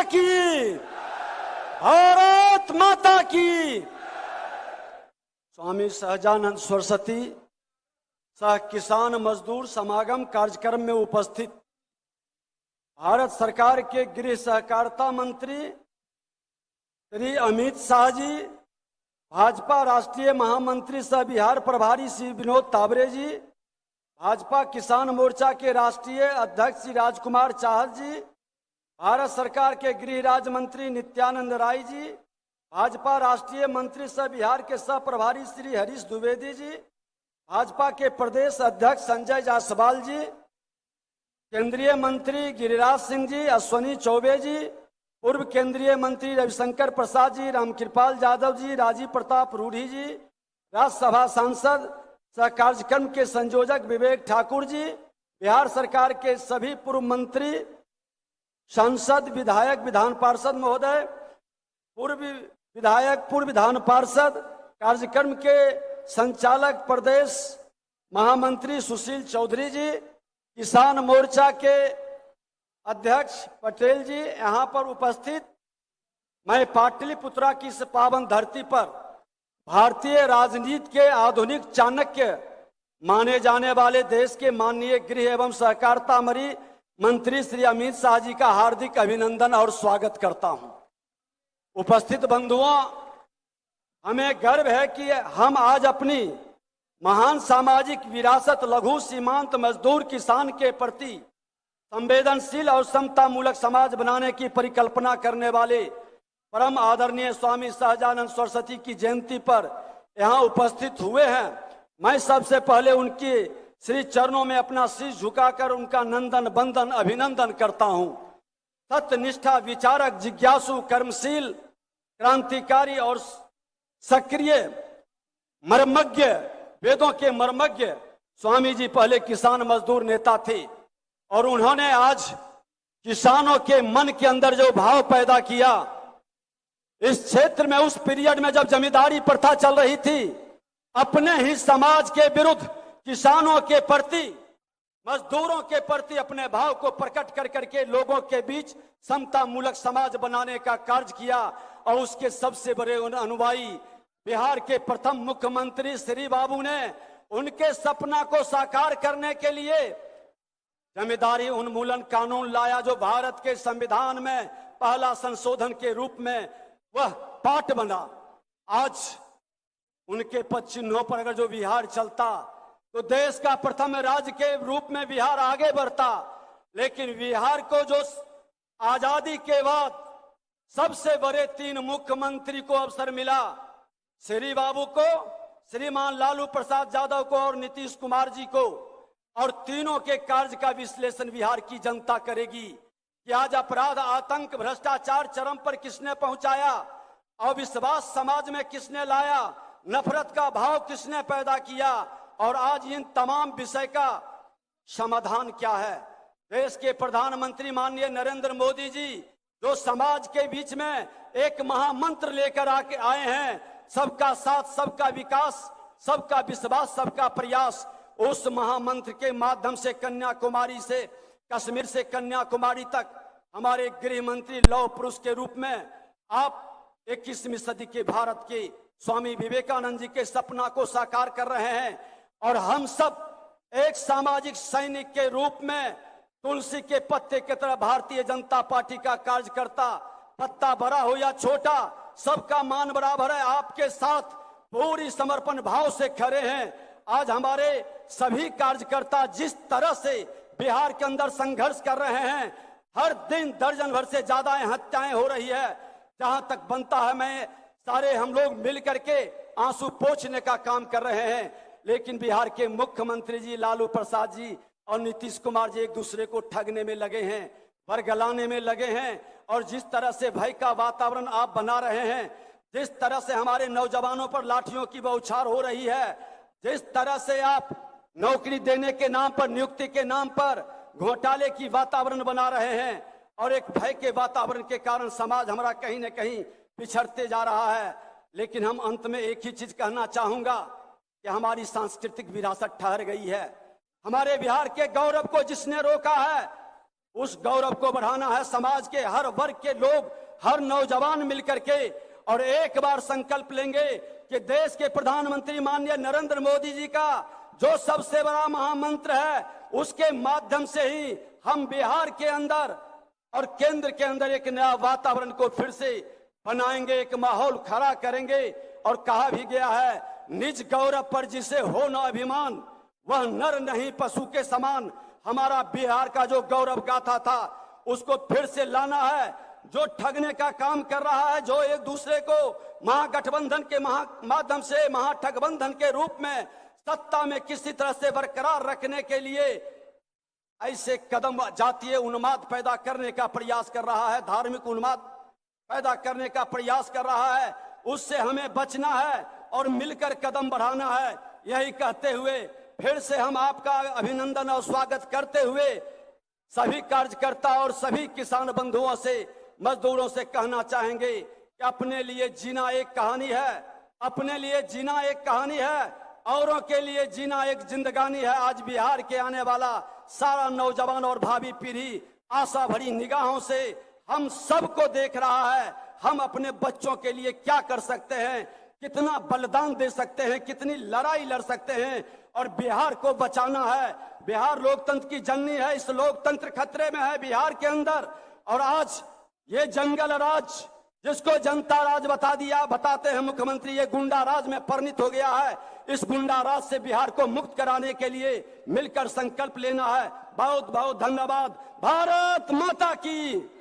की, भारत माता की। स्वामी सहजानंद सरस्वती सह किसान मजदूर समागम कार्यक्रम में उपस्थित भारत सरकार के गृह सहकारिता मंत्री श्री अमित शाह जी, भाजपा राष्ट्रीय महामंत्री सह बिहार प्रभारी श्री विनोद तावरे जी, भाजपा किसान मोर्चा के राष्ट्रीय अध्यक्ष श्री राजकुमार चाहत जी, भारत सरकार के गृह राज्य मंत्री नित्यानंद राय जी, भाजपा राष्ट्रीय मंत्री सह बिहार के सह प्रभारी श्री हरीश द्विवेदी जी, भाजपा के प्रदेश अध्यक्ष संजय जायसवाल जी, केंद्रीय मंत्री गिरिराज सिंह जी, अश्वनी चौबे जी, पूर्व केंद्रीय मंत्री रविशंकर प्रसाद जी, रामकृपाल यादव जी, राजीव प्रताप रूढ़ी जी, राज्यसभा सांसद सह कार्यक्रम के संयोजक विवेक ठाकुर जी, बिहार सरकार के सभी पूर्व मंत्री, सांसद, विधायक, विधान पार्षद महोदय, पूर्व विधायक, पूर्व विधान पार्षद, कार्यक्रम के संचालक प्रदेश महामंत्री सुशील चौधरी जी, किसान मोर्चा के अध्यक्ष पटेल जी, यहाँ पर उपस्थित मैं पाटलिपुत्रा की इस पावन धरती पर भारतीय राजनीति के आधुनिक चाणक्य माने जाने वाले देश के माननीय गृह एवं सहकारिता मंत्री श्री अमित शाह जी का हार्दिक अभिनंदन और स्वागत करता हूं। उपस्थित बंधुओं, हमें गर्व है कि हम आज अपनी महान सामाजिक विरासत लघु सीमांत मजदूर किसान के प्रति संवेदनशील और समतामूलक समाज बनाने की परिकल्पना करने वाले परम आदरणीय स्वामी सहजानंद सरस्वती की जयंती पर यहाँ उपस्थित हुए हैं। मैं सबसे पहले उनके श्री चरणों में अपना शीश झुकाकर उनका नंदन बंदन अभिनंदन करता हूँ। सत्यनिष्ठा, विचारक, जिज्ञासु, कर्मशील, क्रांतिकारी और सक्रिय मर्मज्ञ, वेदों के मर्मज्ञ स्वामी जी पहले किसान मजदूर नेता थे और उन्होंने आज किसानों के मन के अंदर जो भाव पैदा किया, इस क्षेत्र में उस पीरियड में जब जमींदारी प्रथा चल रही थी, अपने ही समाज के विरुद्ध किसानों के प्रति, मजदूरों के प्रति अपने भाव को प्रकट कर करके लोगों के बीच समतामूलक समाज बनाने का कार्य किया और उसके सबसे बड़े अनुयायी बिहार के प्रथम मुख्यमंत्री श्री बाबू ने उनके सपना को साकार करने के लिए जमींदारी उन्मूलन कानून लाया, जो भारत के संविधान में पहला संशोधन के रूप में वह पाठ बना। आज उनके पद चिन्हों पर अगर जो बिहार चलता तो देश का प्रथम राज्य के रूप में बिहार आगे बढ़ता। लेकिन बिहार को जो आजादी के बाद सबसे बड़े 3 मुख्यमंत्री को अवसर मिला, श्री बाबू को, श्रीमान लालू प्रसाद यादव को और नीतीश कुमार जी को, और तीनों के कार्य का विश्लेषण बिहार की जनता करेगी कि आज अपराध, आतंक, भ्रष्टाचार चरम पर किसने पहुंचाया, अविश्वास समाज में किसने लाया, नफरत का भाव किसने पैदा किया और आज इन तमाम विषय का समाधान क्या है। देश के प्रधानमंत्री माननीय नरेंद्र मोदी जी जो समाज के बीच में एक महामंत्र लेकर आके आए हैं, सबका साथ, सबका विकास, सबका विश्वास, सबका प्रयास, उस महामंत्र के माध्यम से कन्याकुमारी से, कश्मीर से कन्याकुमारी तक हमारे गृह मंत्री लौह पुरुष के रूप में आप 21वीं सदी के भारत के स्वामी विवेकानंद जी के सपना को साकार कर रहे हैं और हम सब एक सामाजिक सैनिक के रूप में तुलसी के पत्ते की तरह भारतीय जनता पार्टी का कार्यकर्ता, पत्ता बड़ा हो या छोटा, सबका मान बराबर है, आपके साथ पूरी समर्पण भाव से खड़े हैं। आज हमारे सभी कार्यकर्ता जिस तरह से बिहार के अंदर संघर्ष कर रहे हैं, हर दिन दर्जन भर से ज्यादा हत्याएं हो रही है। जहां तक बनता है मैं सारे हम लोग मिल करके आंसू पोंछने का काम कर रहे हैं, लेकिन बिहार के मुख्यमंत्री जी लालू प्रसाद जी और नीतीश कुमार जी एक दूसरे को ठगने में लगे हैं, बरगलाने में लगे हैं। और जिस तरह से भय का वातावरण आप बना रहे हैं, जिस तरह से हमारे नौजवानों पर लाठियों की बौछार हो रही है, जिस तरह से आप नौकरी देने के नाम पर, नियुक्ति के नाम पर घोटाले की वातावरण बना रहे हैं और एक भय के वातावरण के कारण समाज हमारा कहीं न कहीं पिछड़ते जा रहा है। लेकिन हम अंत में एक ही चीज कहना चाहूंगा कि हमारी सांस्कृतिक विरासत ठहर गई है। हमारे बिहार के गौरव को जिसने रोका है उस गौरव को बढ़ाना है। समाज के हर वर्ग के लोग, हर नौजवान मिलकर के और एक बार संकल्प लेंगे कि देश के प्रधानमंत्री माननीय नरेंद्र मोदी जी का जो सबसे बड़ा महामंत्र है, उसके माध्यम से ही हम बिहार के अंदर और केंद्र के अंदर एक नया वातावरण को फिर से बनाएंगे, एक माहौल खड़ा करेंगे। और कहा भी गया है, निज गौरव पर जिसे हो न अभिमान, वह नर नहीं पशु के समान। हमारा बिहार का जो गौरव गाथा था, उसको फिर से लाना है। जो ठगने का काम कर रहा है, जो एक दूसरे को महागठबंधन के माध्यम से महाठगबंधन के रूप में सत्ता में किसी तरह से बरकरार रखने के लिए ऐसे कदम, जातीय उन्माद पैदा करने का प्रयास कर रहा है, धार्मिक उन्माद पैदा करने का प्रयास कर रहा है, उससे हमें बचना है और मिलकर कदम बढ़ाना है। यही कहते हुए फिर से हम आपका अभिनंदन और स्वागत करते हुए सभी कार्यकर्ता और सभी किसान बंधुओं से, मजदूरों से कहना चाहेंगे कि अपने लिए जीना एक कहानी है, अपने लिए जीना एक कहानी है, औरों के लिए जीना एक जिंदगानी है। आज बिहार के आने वाला सारा नौजवान और भावी पीढ़ी आशा भरी निगाहों से हम सबको देख रहा है। हम अपने बच्चों के लिए क्या कर सकते हैं, कितना बलिदान दे सकते हैं, कितनी लड़ाई लड़ सकते हैं और बिहार को बचाना है। बिहार लोकतंत्र की जननी है, इस लोकतंत्र खतरे में है बिहार के अंदर। और आज ये जंगल राज, जिसको जनता राज बताते हैं मुख्यमंत्री, ये गुंडा राज में परिणत हो गया है। इस गुंडा राज से बिहार को मुक्त कराने के लिए मिलकर संकल्प लेना है। बहुत बहुत धन्यवाद। भारत माता की।